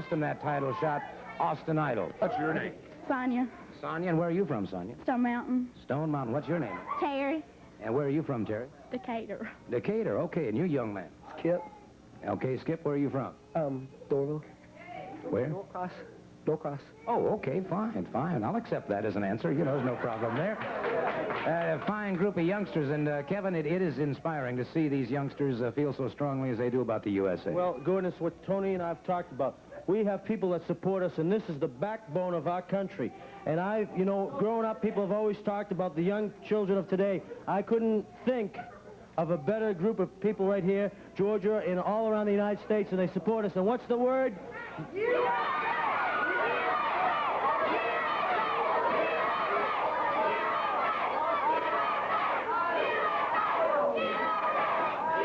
cost him that title shot, Austin Idol. What's your name? Sonia. Sonia, and where are you from, Sonia? Stone Mountain. Stone Mountain. What's your name? Terry. And where are you from, Terry? Decatur. Decatur, okay. And you, young man? Skip. Okay, Skip, where are you from? Dorville. Where? Norcross. Norcross. Oh, okay, fine, fine. I'll accept that as an answer. You know, there's no problem there. A fine group of youngsters, and Kevin, it is inspiring to see these youngsters feel so strongly as they do about the USA. Well, Gordon, it's what Tony and I have talked about. We have people that support us, and this is the backbone of our country. And you know, growing up, people have always talked about the young children of today. I couldn't think of a better group of people right here, Georgia, and all around the United States, and they support us. And what's the word?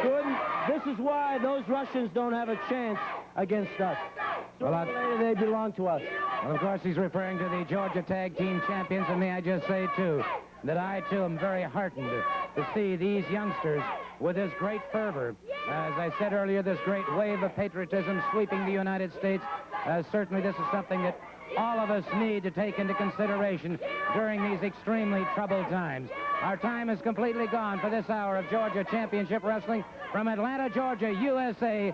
Gordon, this is why those Russians don't have a chance against us. Well, Later, they belong to us. Well, of course, he's referring to the Georgia Tag Team Champions, and may I just say, too, that I, too, am very heartened to see these youngsters with this great fervor. As I said earlier, this great wave of patriotism sweeping the United States. Certainly, this is something that all of us need to take into consideration during these extremely troubled times. Our time is completely gone for this hour of Georgia Championship Wrestling from Atlanta, Georgia, USA.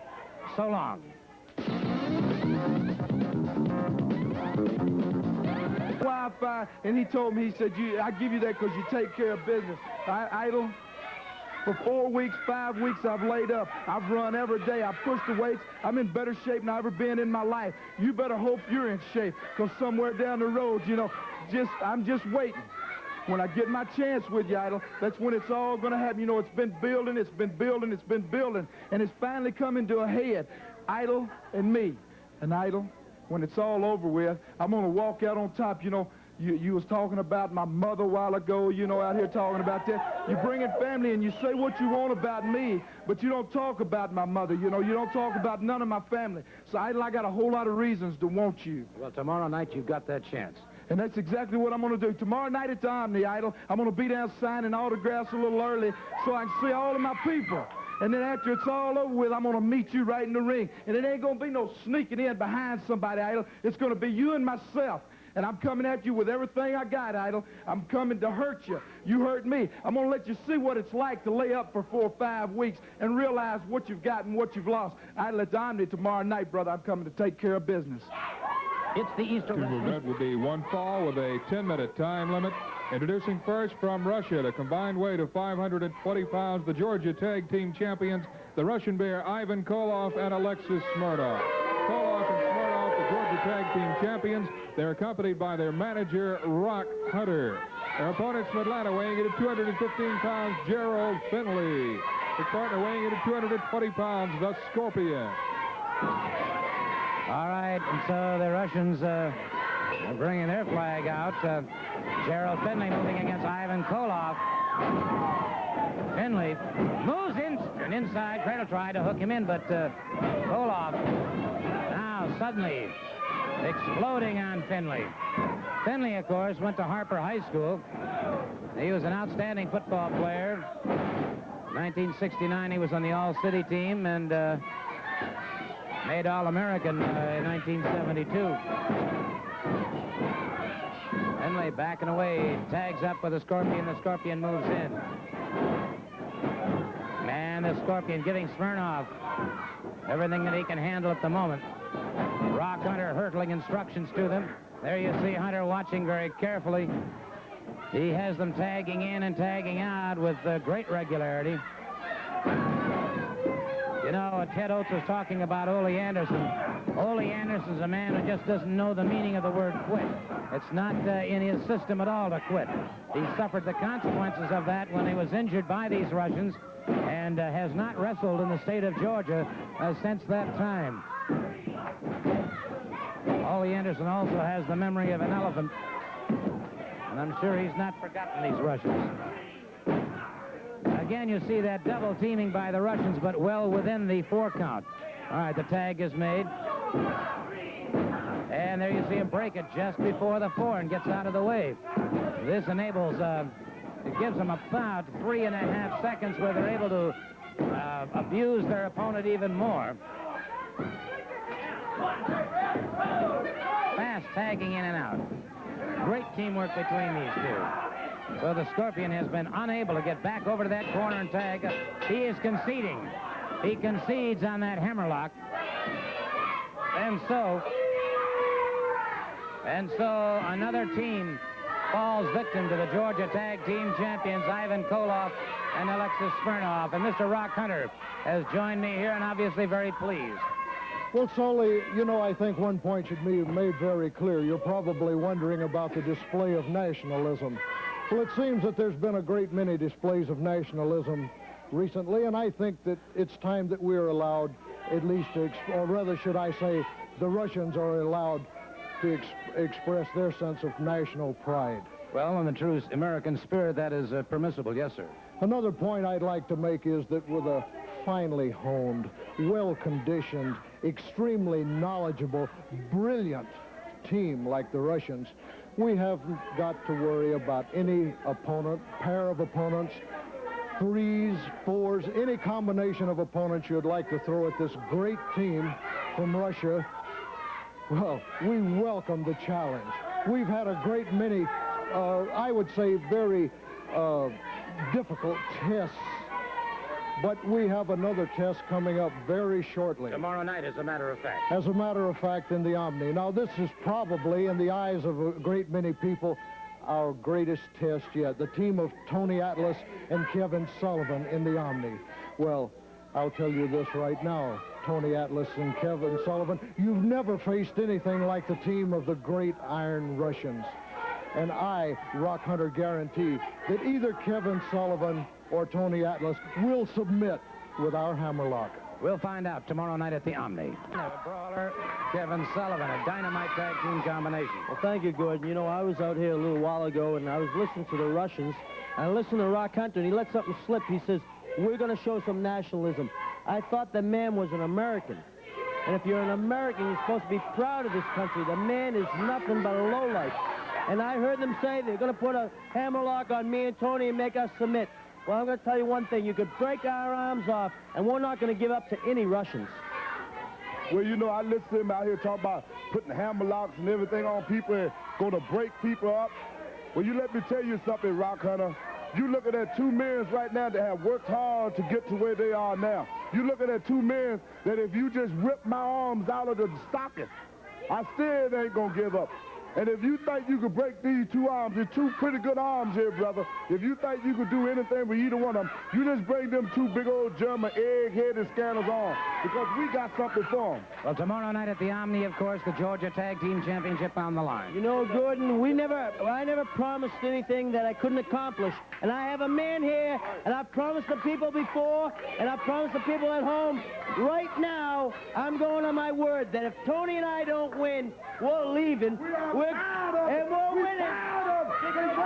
So long. Wi-Fi, and he told me, he said, I give you that because you take care of business. Idol, for 4 weeks, 5 weeks, I've laid up. I've run every day. I've pushed the weights. I'm in better shape than I've ever been in my life. You better hope you're in shape, because somewhere down the road, you know, I'm just waiting. When I get my chance with you, Idol, that's when it's all going to happen. You know, it's been building, it's been building, it's been building, and it's finally coming to a head. Idol and me. And Idol, when it's all over with, I'm going to walk out on top. You know, you was talking about my mother a while ago, you know, out here talking about that. You bring in family and you say what you want about me, but you don't talk about my mother. You know, you don't talk about none of my family. So, Idol, I got a whole lot of reasons to want you. Well, tomorrow night you've got that chance. And that's exactly what I'm going to do. Tomorrow night at the Omni, Idol, I'm going to be down signing autographs a little early so I can see all of my people. And then after it's all over with, I'm going to meet you right in the ring. And it ain't going to be no sneaking in behind somebody, Idol. It's going to be you and myself. And I'm coming at you with everything I got, Idol. I'm coming to hurt you. You hurt me. I'm going to let you see what it's like to lay up for 4 or 5 weeks and realize what you've got and what you've lost. Idol, at the Omni tomorrow night, brother. I'm coming to take care of business. It's the Easter Two event will be one fall with a 10-minute time limit. Introducing first from Russia, at a combined weight of 520 pounds, the Georgia Tag Team Champions, the Russian Bear Ivan Koloff and Alexis Smirnoff. Koloff and Smirnoff, the Georgia Tag Team Champions. They're accompanied by their manager, Rock Hunter. Their opponents from Atlanta, weighing in at 215 pounds, Gerald Finley. His partner weighing in at 220 pounds, the Scorpion. All right, and so the Russians are bringing their flag out. Gerald Finley moving against Ivan Koloff. Finley moves in and inside. Cradle tried to hook him in, but Koloff now suddenly exploding on Finley. Finley, of course, went to Harper High School. He was an outstanding football player. 1969, he was on the All-City team, and made All-American in 1972. Finley backing away, tags up with the Scorpion. The Scorpion moves in. And the Scorpion giving Smirnoff everything that he can handle at the moment. Rock Hunter hurtling instructions to them. There you see Hunter watching very carefully. He has them tagging in and tagging out with great regularity. You know, Ted Oates was talking about Ole Anderson. Ole Anderson's a man who just doesn't know the meaning of the word quit. It's not in his system at all to quit. He suffered the consequences of that when he was injured by these Russians and has not wrestled in the state of Georgia since that time. Ole Anderson also has the memory of an elephant, and I'm sure he's not forgotten these Russians. Again, you see that double teaming by the Russians, but well within the 4 count. All right, the tag is made. And there you see him break it just before the 4 and gets out of the way. This enables, it gives them about 3.5 seconds where they're able to abuse their opponent even more. tagging in and out. Great teamwork between these two. So the Scorpion has been unable to get back over to that corner and tag. He is conceding. He concedes on that hammerlock. And so another team falls victim to the Georgia Tag Team Champions, Ivan Koloff and Alexis Smirnoff. And Mr. Rock Hunter has joined me here and obviously very pleased. Well, Sully, you know, I think one point should be made very clear. You're probably wondering about the display of nationalism. Well, it seems that there's been a great many displays of nationalism recently, and I think that it's time that we're allowed at least to, or rather should I say, the Russians are allowed to express their sense of national pride. Well, in the true American spirit, that is permissible, yes, sir. Another point I'd like to make is that with a finely honed, well-conditioned, extremely knowledgeable, brilliant team like the Russians, we haven't got to worry about any opponent, pair of opponents, threes, fours, any combination of opponents you'd like to throw at this great team from Russia. Well, we welcome the challenge. We've had a great many, I would say, very difficult tests. But we have another test coming up very shortly. Tomorrow night, as a matter of fact. As a matter of fact, in the Omni. Now, this is probably, in the eyes of a great many people, our greatest test yet. The team of Tony Atlas and Kevin Sullivan in the Omni. Well, I'll tell you this right now, Tony Atlas and Kevin Sullivan, you've never faced anything like the team of the great Iron Russians. And I, Rock Hunter, guarantee that either Kevin Sullivan or Tony Atlas will submit with our hammerlock. We'll find out tomorrow night at the Omni. Brawler, Kevin Sullivan, a dynamite tag team combination. Well, thank you, Gordon. You know, I was out here a little while ago, and I was listening to the Russians. I listened to Rock Hunter, and he let something slip. He says, we're going to show some nationalism. I thought the man was an American. And if you're an American, you're supposed to be proud of this country. The man is nothing but a lowlife. And I heard them say they're going to put a hammerlock on me and Tony and make us submit. Well, I'm going to tell you one thing. You could break our arms off, and we're not going to give up to any Russians. Well, you know, I listen to him out here talk about putting hammerlocks and everything on people and going to break people up. Well, you let me tell you something, Rock Hunter. You looking at two men right now that have worked hard to get to where they are now. You looking at two men that if you just rip my arms out of the stocking, I still ain't going to give up. And if you think you could break these two arms, they're two pretty good arms here, brother. If you think you could do anything with either one of them, you just bring them two big old German egg-headed scanners on, because we got something for them. Well, tomorrow night at the Omni, of course, the Georgia Tag Team Championship on the line. You know, Gordon, I never promised anything that I couldn't accomplish. And I have a man here, and I've promised the people before, and I've promised the people at home. Right now, I'm going on my word that if Tony and I don't win, we're leaving. We're winning. There's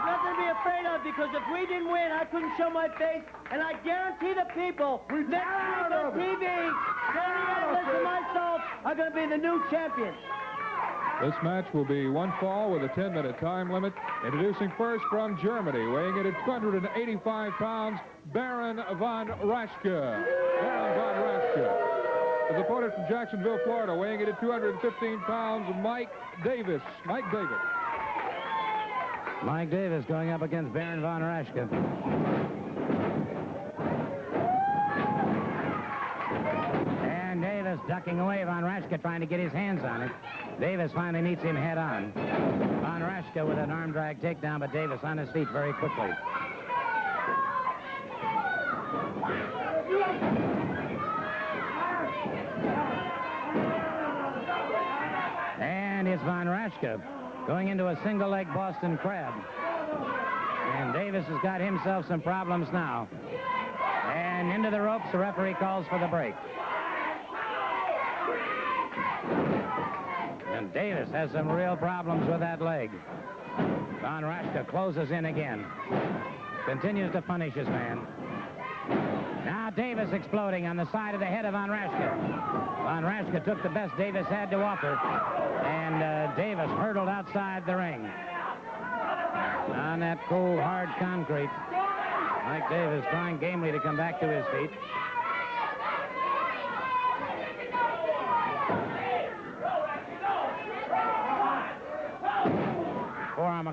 nothing to be afraid of, because if we didn't win, I couldn't show my face, and I guarantee the people next week on TV, Tony Atlas and myself are going to be the new champions. This match will be one fall with a 10-minute time limit. Introducing first from Germany, weighing in at 285 pounds, Baron von Raschke. Baron von Raschke. His opponent from Jacksonville, Florida, weighing in at 215 pounds, Mike Davis. Mike Davis. Mike Davis going up against Baron von Raschke. And Davis ducking away. Von Raschke trying to get his hands on it. Davis finally meets him head on. Von Raschke with an arm drag takedown, but Davis on his feet very quickly. And it's Von Raschke going into a single-leg Boston Crab. And Davis has got himself some problems now. And into the ropes, the referee calls for the break. And Davis has some real problems with that leg. Von Raschke closes in again. Continues to punish his man. Now Davis exploding on the side of the head of Von Raschke. Von Raschke took the best Davis had to offer, and Davis hurtled outside the ring. On that cold, hard concrete, Mike Davis trying gamely to come back to his feet.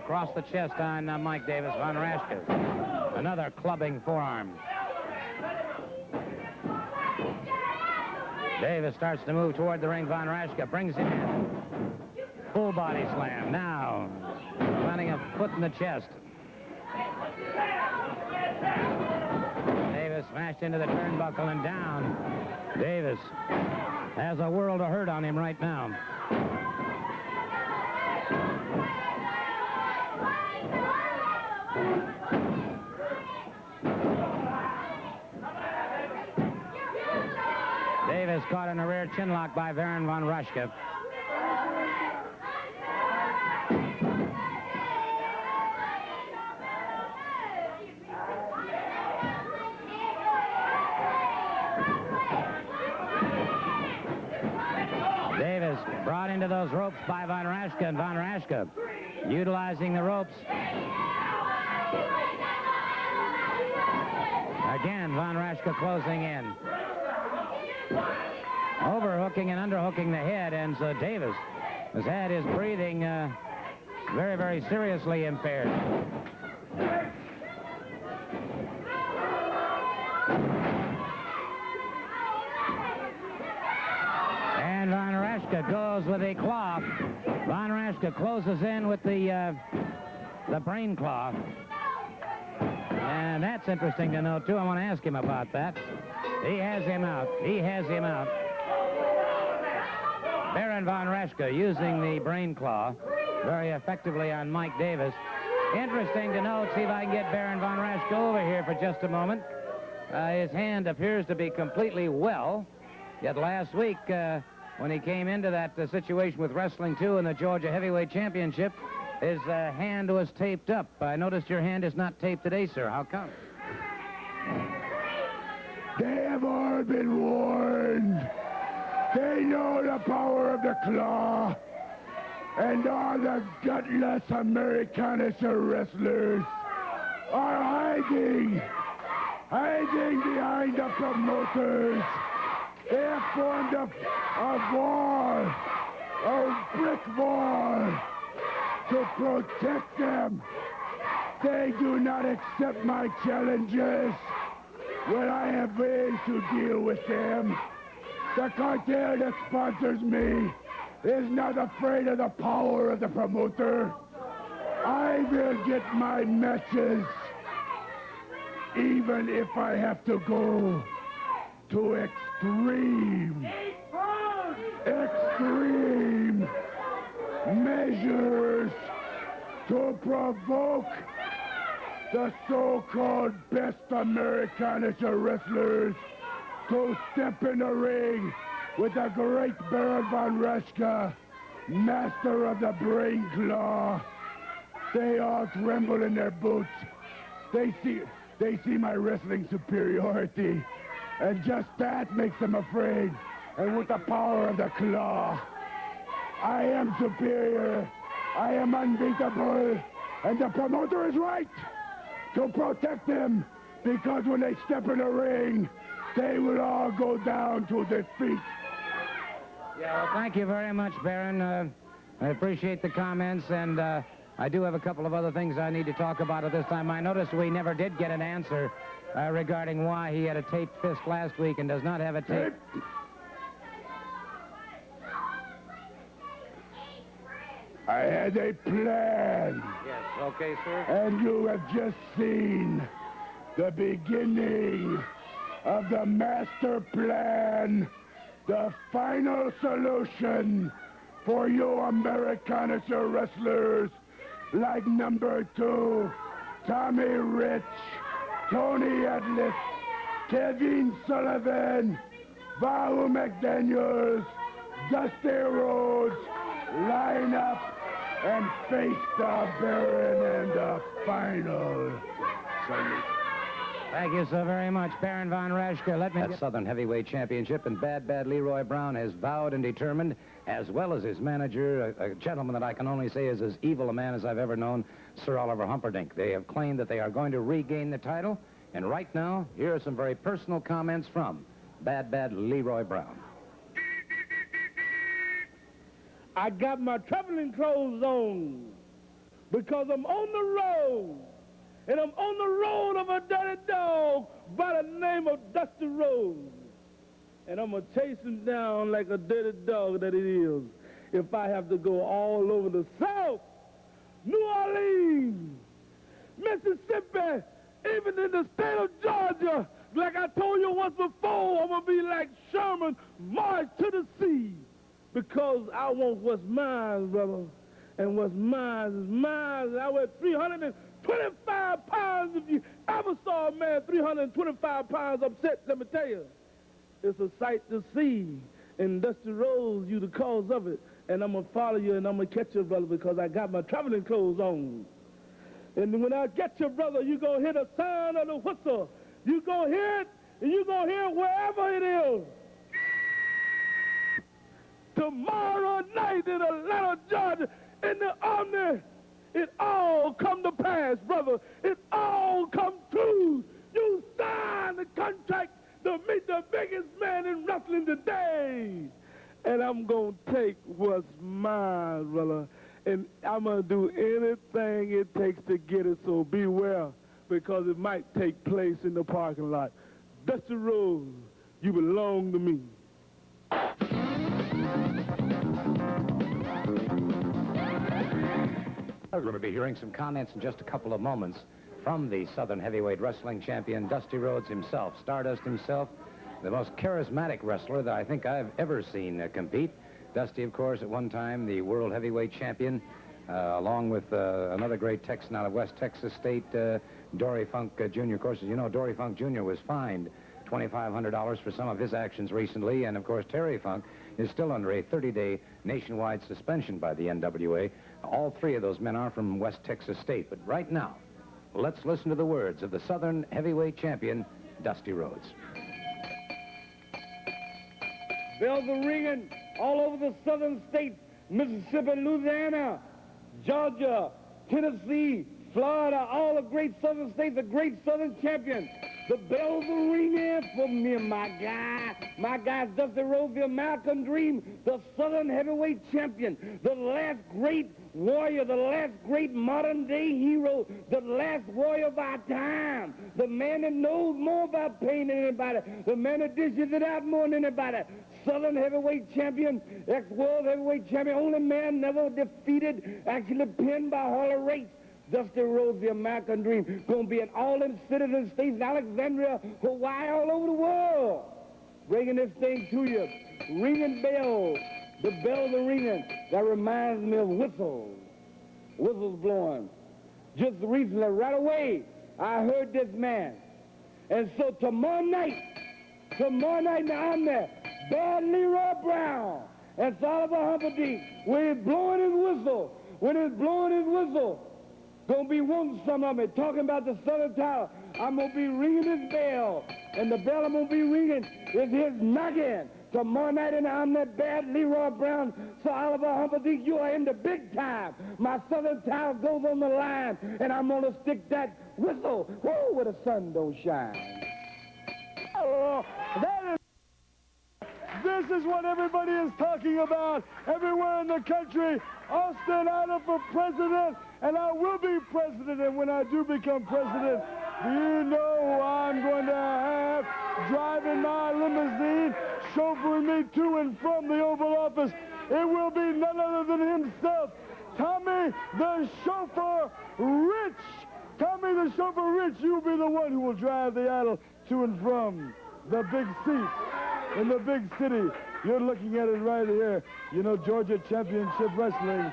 across the chest on Mike Davis. Von Raschke. Another clubbing forearm. Davis starts to move toward the ring. Von Raschke brings him in. Full body slam. Now, planting a foot in the chest. Davis smashed into the turnbuckle and down. Davis has a world of hurt on him right now. Davis caught in a rear chinlock by Baron von Raschke. Davis brought into those ropes by Von Raschke, and Von Raschke utilizing the ropes. Again, Von Raschke closing in. Overhooking and underhooking the head, and so Davis has had his breathing very, very seriously impaired. And Von Raschke goes with a claw. Von Raschke closes in with the brain claw. And that's interesting to know, too. I want to ask him about that. He has him out. He has him out. Baron von Raschke using the brain claw very effectively on Mike Davis. Interesting to note, see if I can get Baron von Raschke over here for just a moment. His hand appears to be completely well. Yet last week, when he came into that situation with Wrestling 2 in the Georgia Heavyweight Championship, his hand was taped up. I noticed your hand is not taped today, sir. How come? They have all been warned. They know the power of the claw. And all the gutless Americanister wrestlers are hiding behind the promoters. They have formed a wall, a brick wall, to protect them. They do not accept my challenges. When I have ways to deal with them, the cartel that sponsors me is not afraid of the power of the promoter. I will get my matches, even if I have to go to extreme measures to provoke the so-called best Americanister wrestlers to step in the ring with the great Baron von Raschke, master of the brain claw. They all tremble in their boots. They see my wrestling superiority, and just that makes them afraid. And with the power of the claw, I am superior. I am unbeatable, and the promoter is right to protect them, because when they step in the ring, they will all go down to defeat. Yeah, well, thank you very much, Baron. I appreciate the comments, and I do have a couple of other things I need to talk about at this time. I noticed we never did get an answer regarding why he had a taped fist last week and does not have a tape. I had a plan. Yes, okay, sir. And you have just seen the beginning of the master plan, the final solution for you Americanister wrestlers like number 2, Tommy Rich, Tony Atlas, Kevin Sullivan, Vahu McDaniels, Dusty Rhodes. Line up and face the Baron in the final. Thank you so very much, Baron von Raschke. Let me... That Southern Heavyweight Championship, and Bad Leroy Brown has vowed and determined, as well as his manager, a gentleman that I can only say is as evil a man as I've ever known, Sir Oliver Humperdinck. They have claimed that they are going to regain the title, and right now, here are some very personal comments from Bad Leroy Brown. I got my traveling clothes on. because I'm on the road. And I'm on the road of a dirty dog by the name of Dusty Rhodes. And I'm going to chase him down like a dirty dog that it is if I have to go all over the South, New Orleans, Mississippi, even in the state of Georgia. Like I told you once before, I'm going to be like Sherman, march to the sea, because I want what's mine, brother. And what's mine is mine. I weigh 325 pounds. If you ever saw a man 325 pounds upset, let me tell you, it's a sight to see. And Dusty Rhodes, you the cause of it. And I'm going to follow you and I'm going to catch you, brother, because I got my traveling clothes on. And when I get you, brother, you're going to hear the sound of the whistle. You're going to hear it, and you're going to hear it wherever it is. Tomorrow night in Atlanta, Georgia, in the Omni, it all come to pass, brother. It all come true. You signed the contract to meet the biggest man in wrestling today. And I'm going to take what's mine, brother. And I'm going to do anything it takes to get it, so beware, because it might take place in the parking lot. Dusty Rhodes, you belong to me. We're going to be hearing some comments in just a couple of moments from the Southern Heavyweight Wrestling Champion, Dusty Rhodes himself, Stardust himself, the most charismatic wrestler that I think I've ever seen compete. Dusty, of course, at one time the World Heavyweight Champion, along with another great Texan out of West Texas State, Dory Funk Jr. Of course, as you know, Dory Funk Jr. was fined $2,500 for some of his actions recently, and of course Terry Funk is still under a 30-day nationwide suspension by the NWA. All three of those men are from West Texas State. But right now, let's listen to the words of the Southern Heavyweight Champion, Dusty Rhodes. Bells are ringing all over the southern states, Mississippi, Louisiana, Georgia, Tennessee, Florida, all the great southern states, the great southern champion. The bells are ringing for me, my guy. My guy's Dusty Rhodes, the American Dream, the Southern Heavyweight Champion, the last great warrior, the last great modern-day hero, the last warrior of our time, the man that knows more about pain than anybody, the man that dishes it out more than anybody. Southern Heavyweight Champion, ex-World Heavyweight Champion, only man never defeated, actually pinned by Harley Race. Dusty Rhodes, the American Dream, going to be in all them cities and states, Alexandria, Hawaii, all over the world. Bringing this thing to you. Ringing bells. The bells are ringing. That reminds me of whistles. Whistles blowing. Just recently, right away, I heard this man. And so tomorrow night, I'm there. Bad Leroy Brown and Oliver Humperdinck, when he's blowing his whistle, gonna be wanting some of me, talking about the Southern Tower. I'm gonna be ringing his bell, and the bell I'm gonna be ringing is his noggin. Tomorrow night, and I'm that Bad Leroy Brown, Sir Oliver Humperdinck, you are in the big time. My Southern Tower goes on the line, and I'm gonna stick that whistle, whoo, where the sun don't shine. Oh, this is what everybody is talking about everywhere in the country. Austin Idol for president, and I will be president. And when I do become president, do you know who I'm going to have driving my limousine, chauffeuring me to and from the Oval Office? It will be none other than himself, Tommy the Chauffeur Rich. Tommy the Chauffeur Rich, you'll be the one who will drive the Idol to and from the big seat in the big city. You're looking at it right here. You know, Georgia Championship Wrestling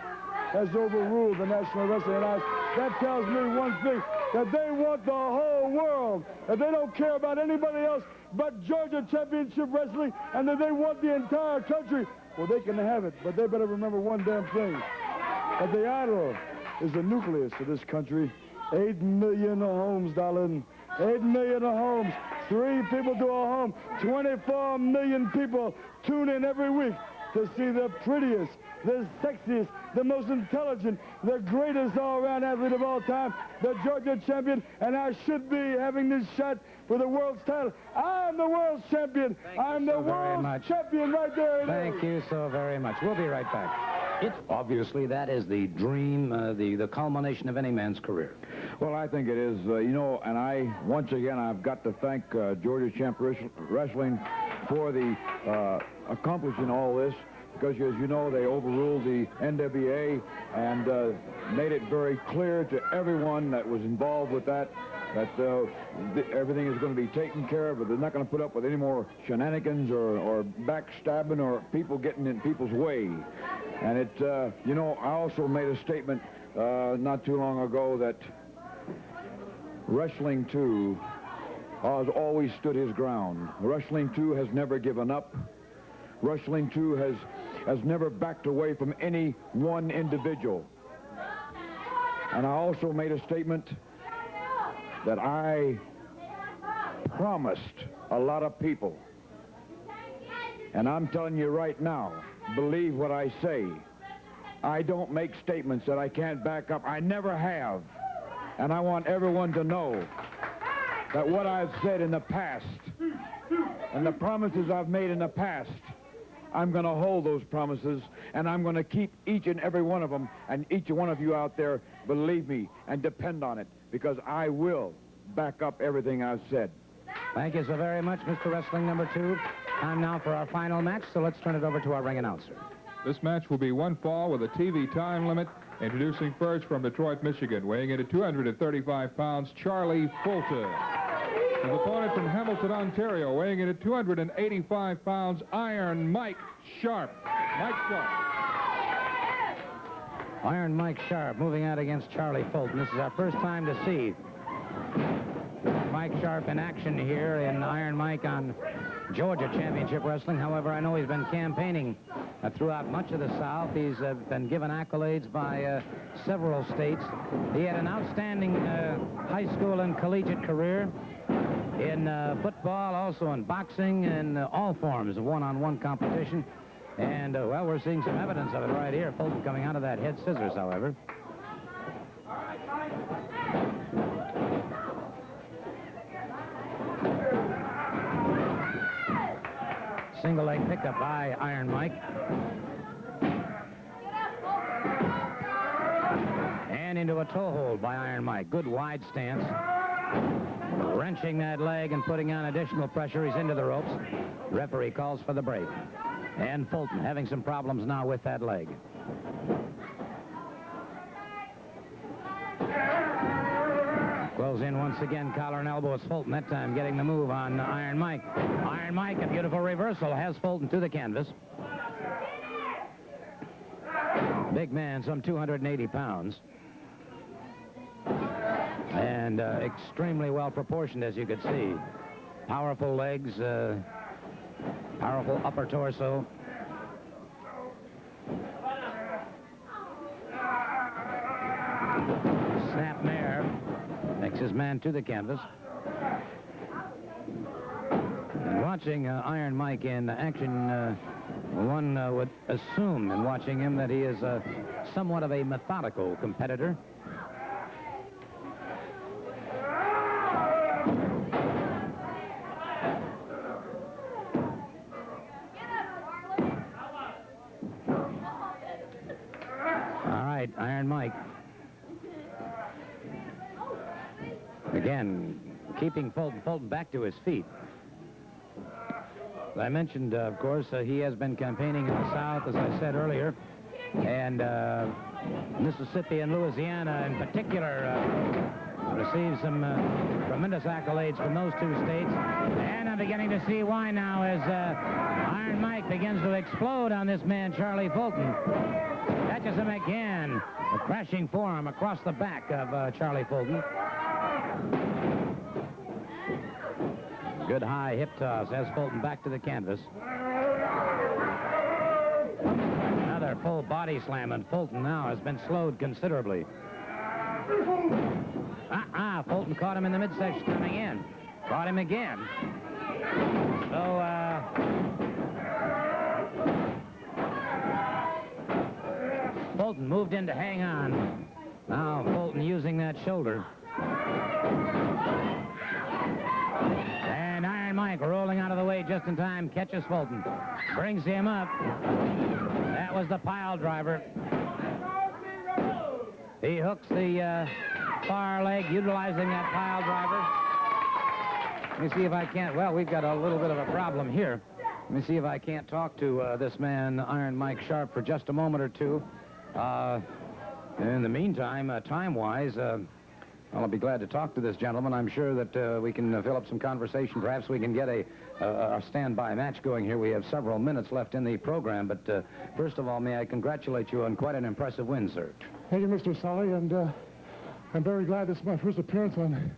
has overruled the National Wrestling Alliance. That tells me one thing, that they want the whole world, that they don't care about anybody else but Georgia Championship Wrestling, and that they want the entire country. Well, they can have it, but they better remember one damn thing, that the Idol is the nucleus of this country. 8 million homes, darling. 8 million homes. 3 people to a home. 24 million people tune in every week to see the prettiest, the sexiest, the most intelligent, the greatest all-around athlete of all time, the Georgia champion, and I should be having this shot for the world's title. I'm the world's champion. I'm the world's champion right there. Thank you so very much. We'll be right back. Obviously, that is the dream, the culmination of any man's career. Well, I think it is, and once again, I've got to thank Georgia Champ Wrestling for the accomplishing all this, because, as you know, they overruled the NWA and made it very clear to everyone that was involved with that everything is going to be taken care of, but they're not going to put up with any more shenanigans or backstabbing or people getting in people's way. And I also made a statement not too long ago that Wrestling 2 has always stood his ground. Wrestling 2 has never given up. Wrestling 2 has never backed away from any one individual. And I also made a statement that I promised a lot of people. And I'm telling you right now, believe what I say. I don't make statements that I can't back up. I never have. And I want everyone to know that what I've said in the past and the promises I've made in the past, I'm going to hold those promises, and I'm going to keep each and every one of them, and each one of you out there, believe me and depend on it, because I will back up everything I've said. Thank you so very much, Mr. Wrestling number 2. Time now for our final match, so let's turn it over to our ring announcer. This match will be one fall with a TV time limit. Introducing first from Detroit, Michigan, weighing in at 235 pounds, Charlie Fulton. His opponent from Hamilton, Ontario, weighing in at 285 pounds, Iron Mike Sharp. Mike Sharp. Iron Mike Sharp moving out against Charlie Fulton. This is our first time to see Mike Sharp in action here in Iron Mike on Georgia Championship Wrestling. However, I know he's been campaigning throughout much of the South. He's been given accolades by several states. He had an outstanding high school and collegiate career in football, also in boxing, and all forms of one-on-one competition. And, well, we're seeing some evidence of it right here. Fulton coming out of that head scissors, however. Single leg pickup by Iron Mike. And into a toe hold by Iron Mike. Good wide stance. Wrenching that leg and putting on additional pressure. He's into the ropes. Referee calls for the break. And Fulton having some problems now with that leg. Goes in once again, collar and elbow. It's Fulton that time getting the move on Iron Mike. Iron Mike, a beautiful reversal, has Fulton to the canvas. Big man, some 280 pounds. And extremely well proportioned, as you could see. Powerful legs, powerful upper torso. Snap mare. Makes his man to the canvas. And watching Iron Mike in action, one would assume in watching him that he is somewhat of a methodical competitor. All right, Iron Mike. Again, keeping Fulton back to his feet. As I mentioned, of course, he has been campaigning in the South, as I said earlier, and Mississippi and Louisiana in particular received some tremendous accolades from those two states. And I'm beginning to see why now as Iron Mike begins to explode on this man, Charlie Fulton. Catches him again. A crashing forearm across the back of Charlie Fulton. Good high hip toss has Fulton back to the canvas. Another full body slam, and Fulton now has been slowed considerably. Fulton caught him in the midsection coming in. Caught him again. So, Fulton moved in to hang on. Now Fulton using that shoulder. And Iron Iron Mike rolling out of the way just in time, catches Fulton. Brings him up. That was the pile driver. He hooks the far leg, utilizing that pile driver. Let me see if I can't. Well, we've got a little bit of a problem here. Let me see if I can't talk to this man, Iron Mike Sharp, for just a moment or two. In the meantime, time-wise, I'll be glad to talk to this gentleman. I'm sure that we can fill up some conversation. Perhaps we can get a standby match going here. We have several minutes left in the program, but first of all, may I congratulate you on quite an impressive win, sir. Thank you, Mr. Solly, and I'm very glad this is my first appearance on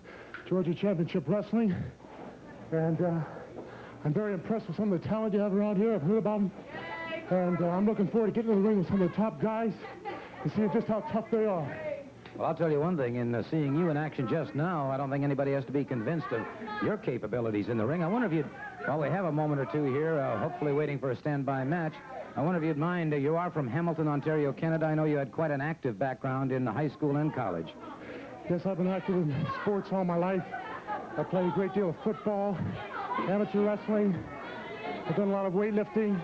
Georgia Championship Wrestling, and I'm very impressed with some of the talent you have around here. I've heard about them, and I'm looking forward to getting in the ring with some of the top guys and seeing just how tough they are. Well, I'll tell you one thing. In seeing you in action just now, I don't think anybody has to be convinced of your capabilities in the ring. I wonder if you'd, while we have a moment or two here, hopefully waiting for a standby match, I wonder if you'd mind, you are from Hamilton, Ontario, Canada. I know you had quite an active background in high school and college. Yes, I've been active in sports all my life. I played a great deal of football, amateur wrestling. I've done a lot of weightlifting,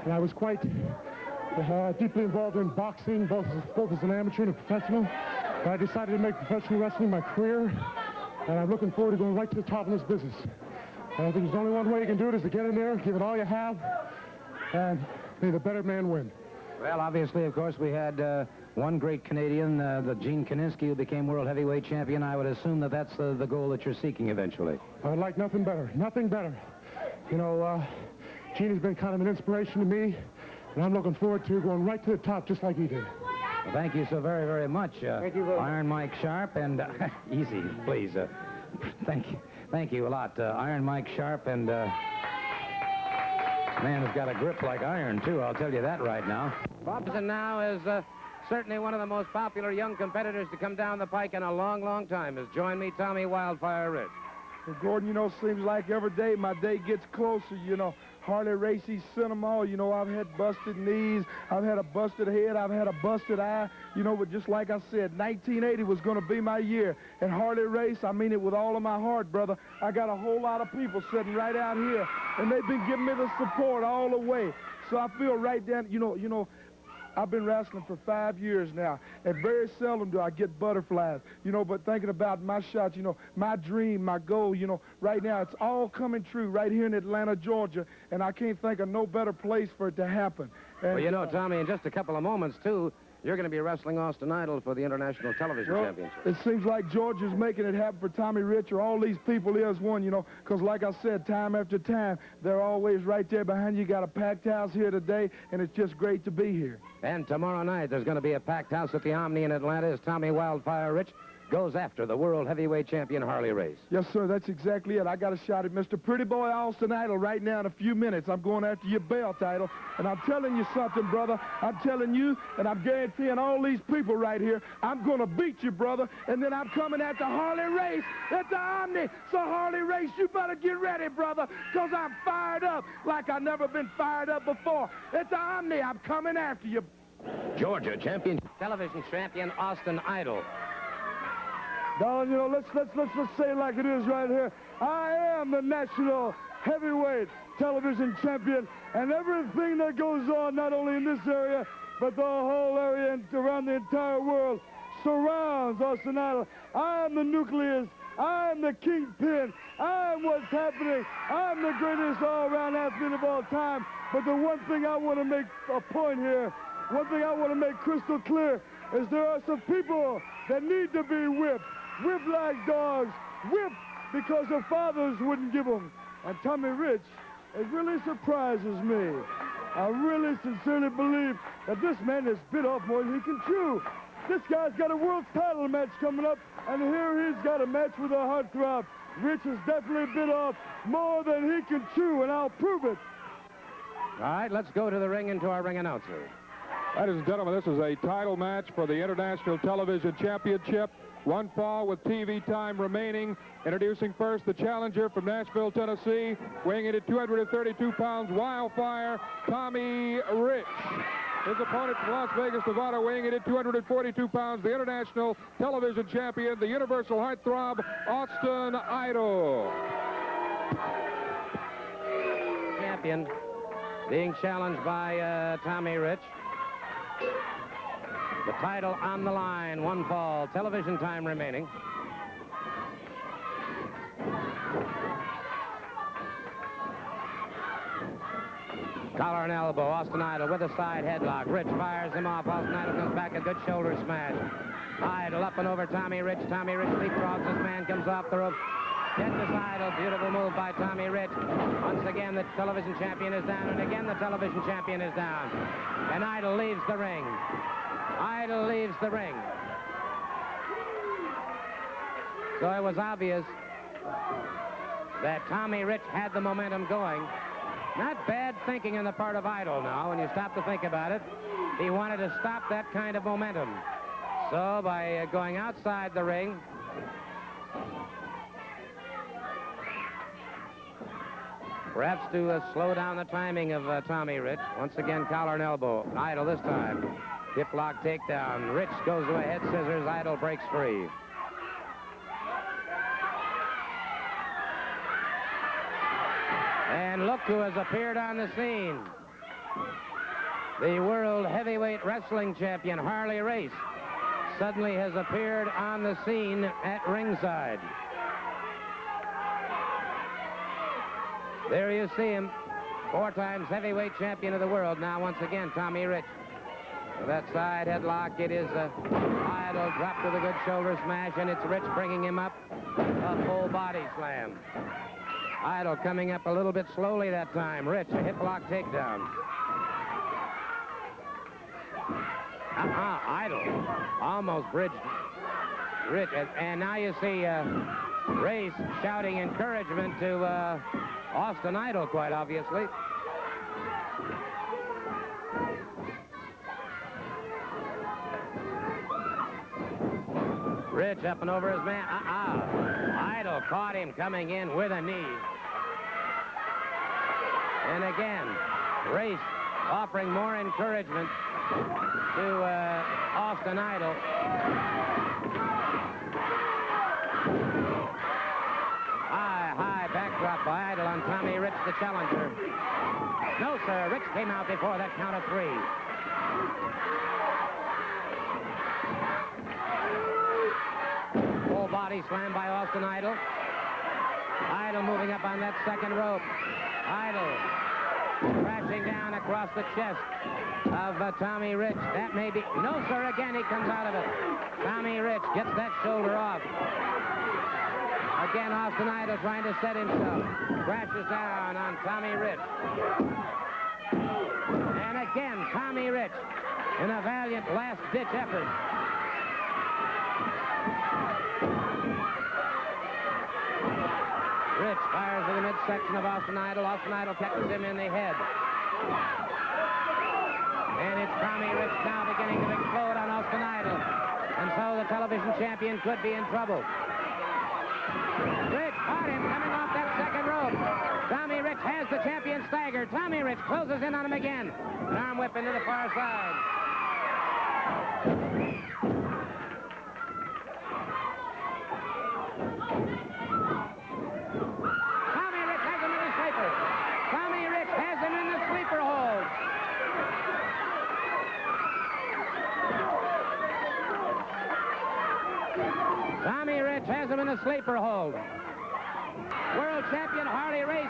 and I was quite deeply involved in boxing, both as an amateur and a professional. But I decided to make professional wrestling my career, and I'm looking forward to going right to the top of this business. And I think there's only one way you can do it is to get in there, give it all you have, and may the better man win. Well, obviously, of course, we had one great Canadian, the Gene Kaninsky, who became world heavyweight champion. I would assume that that's the goal that you're seeking eventually. I'd like nothing better, nothing better. You know, Gene has been kind of an inspiration to me, and I'm looking forward to going right to the top just like he did. Well, thank you so very, very much, Thank you very much. Iron Mike Sharp, and easy, please. Thank you a lot, Iron Mike Sharp, and man has got a grip like iron too. I'll tell you that right now. Bobson now is certainly one of the most popular young competitors to come down the pike in a long, long time. Has joined me, Tommy Wildfire Rich. Well, Gordon, you know, seems like every day my day gets closer, you know. Harley Race, he's sent them all. You know, I've had busted knees, I've had a busted head, I've had a busted eye. You know, but just like I said, 1980 was going to be my year. And Harley Race, I mean it with all of my heart, brother. I got a whole lot of people sitting right out here, and they've been giving me the support all the way. So I feel right down, you know, I've been wrestling for 5 years now, and very seldom do I get butterflies, you know, but thinking about my shots, you know, my dream, my goal, you know, right now it's all coming true right here in Atlanta, Georgia, and I can't think of no better place for it to happen. And, well, you know, Tommy, in just a couple of moments, too, you're going to be wrestling Austin Idol for the International Television Championship. It seems like Georgia's making it happen for Tommy Rich, or all these people is one, you know, because like I said, time after time, they're always right there behind you. You got a packed house here today, and it's just great to be here. And tomorrow night, there's going to be a packed house at the Omni in Atlanta as Tommy Wildfire Rich goes after the world heavyweight champion Harley Race. Yes, sir, that's exactly it. I got a shot at Mr. Pretty Boy Austin Idol right now in a few minutes. I'm going after your belt title, and I'm telling you something, brother. I'm telling you, and I'm guaranteeing all these people right here, I'm going to beat you, brother, and then I'm coming at the Harley Race at the Omni. So, Harley Race, you better get ready, brother, because I'm fired up like I've never been fired up before. At the Omni, I'm coming after you. Georgia champion, television champion Austin Idol. Darling, you know, let's say it like it is right here. I am the national heavyweight television champion, and everything that goes on, not only in this area, but the whole area and around the entire world, surrounds Austin Idol. I am the nucleus. I am the kingpin. I am what's happening. I'm the greatest all-around athlete of all time. But the one thing I want to make a point here, one thing I want to make crystal clear, is there are some people that need to be whipped. Whipped like dogs, whipped because their fathers wouldn't give them. And Tommy Rich, it really surprises me. I really sincerely believe that this man has bit off more than he can chew. This guy's got a world title match coming up, and here he's got a match with a heartthrob. Rich has definitely bit off more than he can chew, and I'll prove it. All right, let's go to the ring and to our ring announcer. Ladies and gentlemen, this is a title match for the International Television Championship. One fall with TV time remaining. Introducing first the challenger from Nashville, Tennessee, weighing in at 232 pounds, Wildfire, Tommy Rich. His opponent from Las Vegas, Nevada, weighing in at 242 pounds, the International Television Champion, the Universal Heartthrob, Austin Idol. champion being challenged by Tommy Rich. The title on the line, one fall, television time remaining. Collar and elbow, Austin Idol with a side headlock. Rich fires him off. Austin Idol comes back, a good shoulder smash. Idol up and over Tommy Rich. Tommy Rich leapfrogs. This man comes off the rope. Gets this Idol. Beautiful move by Tommy Rich. Once again, the television champion is down, and again, the television champion is down. And Idol leaves the ring. Idol leaves the ring. So it was obvious that Tommy Rich had the momentum going. Not bad thinking on the part of Idol now, when you stop to think about it. He wanted to stop that kind of momentum. So by going outside the ring, perhaps to slow down the timing of Tommy Rich. Once again, collar and elbow. Idol this time. Hip lock takedown. Rich goes to a head scissors. Idol breaks free. And look who has appeared on the scene. The World Heavyweight Wrestling Champion, Harley Race, suddenly has appeared on the scene at ringside. There you see him, 4 times heavyweight champion of the world. Now, once again, Tommy Rich. That side headlock, it is Idol drop to the good shoulder smash, and it's Rich bringing him up. A full body slam. Idol coming up a little bit slowly that time. Rich, a hip lock takedown. Idol almost bridged Rich. And now you see Race shouting encouragement to Austin Idol, quite obviously. Rich up and over his man. Idol caught him coming in with a knee. And again, Race offering more encouragement to Austin Idol. High backdrop by Idol on Tommy Rich, the challenger. No, sir. Rich came out before that count of 3. Full body slam by Austin Idol. Idol moving up on that second rope. Idol crashing down across the chest of Tommy Rich. That may be... No, sir, again, he comes out of it. Tommy Rich gets that shoulder off. Again, Austin Idol trying to set himself. Crashes down on Tommy Rich. And again, Tommy Rich in a valiant last-ditch effort. Rich fires to the midsection of Austin Idol. Austin Idol catches him in the head. And it's Tommy Rich now beginning to explode on Austin Idol. And so the television champion could be in trouble. Rich caught him coming off that second rope. Tommy Rich has the champion staggered. Tommy Rich closes in on him again. An arm whip into the far side. Tommy Rich has him in the sleeper. Tommy Rich has him in the sleeper hold. Tommy Rich has him in the sleeper hold. World champion Harley Race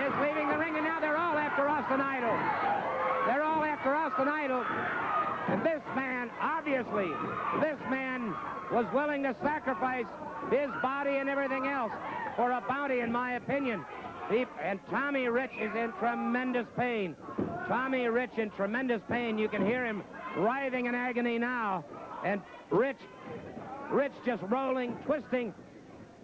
is leaving the ring, and now they're all after Austin Idol. They're all after Austin Idol. And this man, obviously, this man was willing to sacrifice his body and everything else for a bounty, in my opinion. And Tommy Rich is in tremendous pain. Tommy Rich in tremendous pain. You can hear him writhing in agony now. And Rich just rolling, twisting,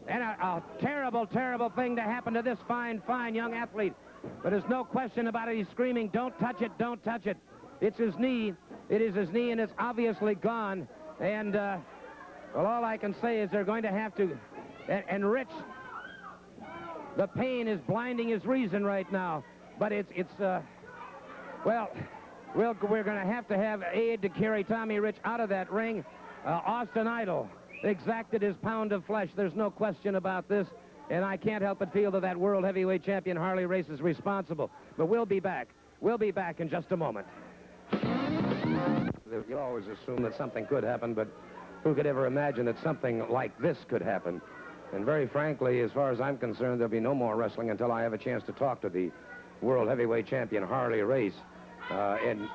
and a terrible, terrible thing to happen to this fine, fine young athlete. But there's no question about it. He's screaming, don't touch it, don't touch it. It's his knee. It is his knee, and it's obviously gone. And, well, all I can say is they're going to have to... And Rich, the pain is blinding his reason right now. But well, we're going to have aid to carry Tommy Rich out of that ring. Austin Idol exacted his pound of flesh. There's no question about this. and I can't help but feel that that world heavyweight champion Harley Race is responsible. But we'll be back. We'll be back in just a moment. You always assume that something could happen, but who could ever imagine that something like this could happen? And very frankly, as far as I'm concerned, there'll be no more wrestling until I have a chance to talk to the world heavyweight champion Harley Race. And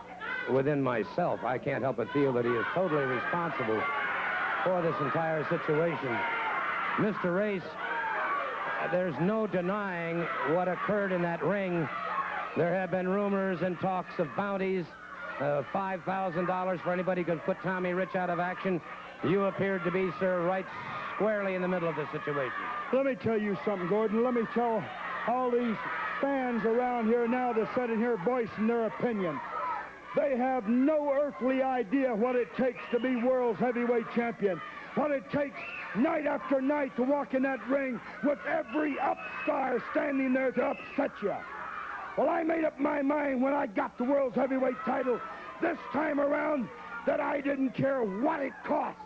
within myself, I can't help but feel that he is totally responsible for this entire situation. Mr. Race, there's no denying what occurred in that ring. There have been rumors and talks of bounties, $5,000 for anybody who could put Tommy Rich out of action. You appeared to be, sir, right squarely in the middle of the situation. Let me tell you something, Gordon. Let me tell all these fans around here now that sit in here voicing their opinion. They have no earthly idea what it takes to be world's heavyweight champion, what it takes night after night to walk in that ring with every upstart standing there to upset you. Well, I made up my mind when I got the world's heavyweight title this time around that I didn't care what it cost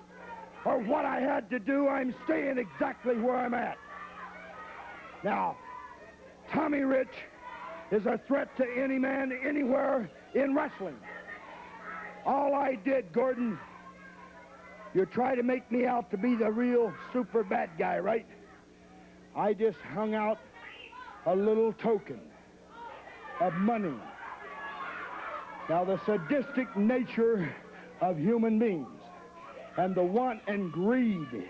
or what I had to do. I'm staying exactly where I'm at. Now, Tommy Rich is a threat to any man anywhere in wrestling. All I did, Gordon, you try to make me out to be the real super bad guy, right? I just hung out a little token of money. Now, the sadistic nature of human beings and the want and greed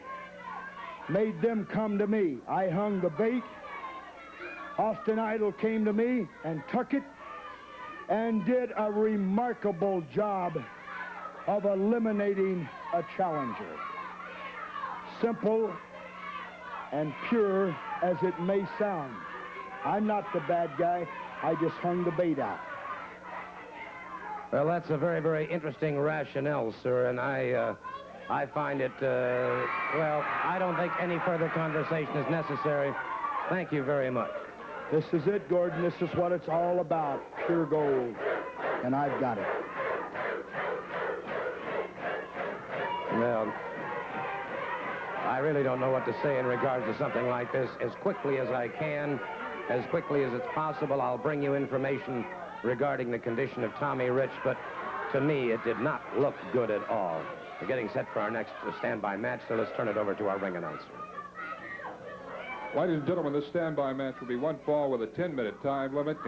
made them come to me. I hung the bait. Austin Idol came to me and took it and did a remarkable job of eliminating a challenger. Simple and pure as it may sound. I'm not the bad guy. I just hung the bait out. Well, that's a very, very interesting rationale, sir, and I find it, well, I don't think any further conversation is necessary. Thank you very much. This is it, Gordon. This is what it's all about. Pure gold. And I've got it. Well, I really don't know what to say in regards to something like this. As quickly as I can, as quickly as it's possible, I'll bring you information regarding the condition of Tommy Rich, but to me, it did not look good at all. We're getting set for our next standby match, so let's turn it over to our ring announcer. Ladies and gentlemen, this standby match will be one fall with a 10-minute time limit.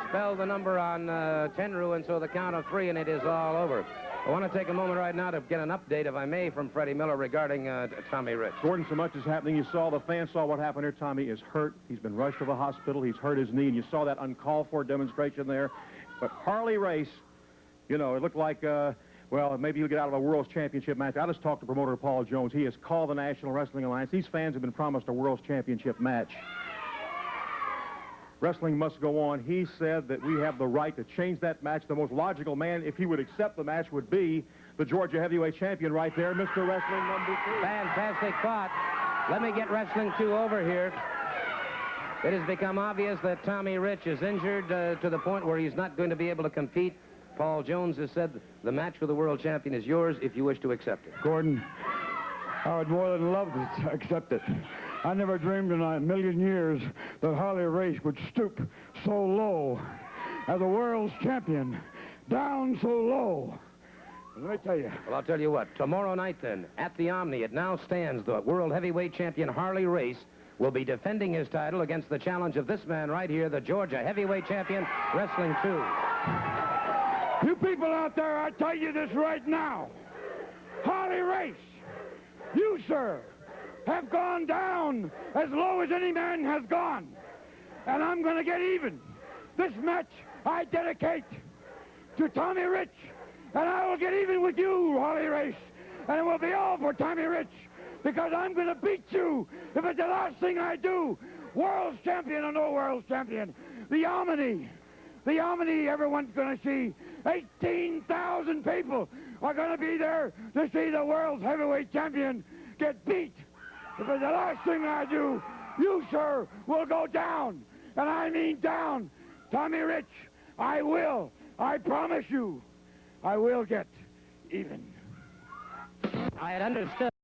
Spell the number on 10, Ruin, so the count of 3, and it is all over. I want to take a moment right now to get an update, if I may, from Freddie Miller regarding Tommy Rich. Gordon, so much is happening. You saw the fans saw what happened here. Tommy is hurt. He's been rushed to the hospital. He's hurt his knee, and you saw that uncalled for demonstration there. But Harley Race, you know, it looked like, well, maybe he'll get out of a World's Championship match. I just talked to promoter Paul Jones. He has called the National Wrestling Alliance. These fans have been promised a World's Championship match. Wrestling must go on. He said that we have the right to change that match. The most logical man, if he would accept the match, would be the Georgia heavyweight champion right there, Mr. Wrestling number 2. Fantastic thought. Let me get Wrestling 2 over here. It has become obvious that Tommy Rich is injured to the point where he's not going to be able to compete. Paul Jones has said the match for the world champion is yours if you wish to accept it. Gordon, I would more than love to accept it. I never dreamed in a million years that Harley Race would stoop so low as a world's champion, down so low. Let me tell you. Well, I'll tell you what. Tomorrow night, then, at the Omni, it now stands the world heavyweight champion Harley Race will be defending his title against the challenge of this man right here, the Georgia heavyweight champion, Wrestling 2. You people out there, I tell you this right now. Harley Race, you, sir, have gone down as low as any man has gone. And I'm going to get even. This match I dedicate to Tommy Rich. And I will get even with you, Harley Race. And it will be all for Tommy Rich. Because I'm going to beat you if it's the last thing I do. World's champion or no world's champion. The Omni, everyone's going to see. 18,000 people are going to be there to see the world's heavyweight champion get beat. If it's the last thing I do, you, sir, will go down. And I mean down. Tommy Rich, I will. I promise you, I will get even. I had understood.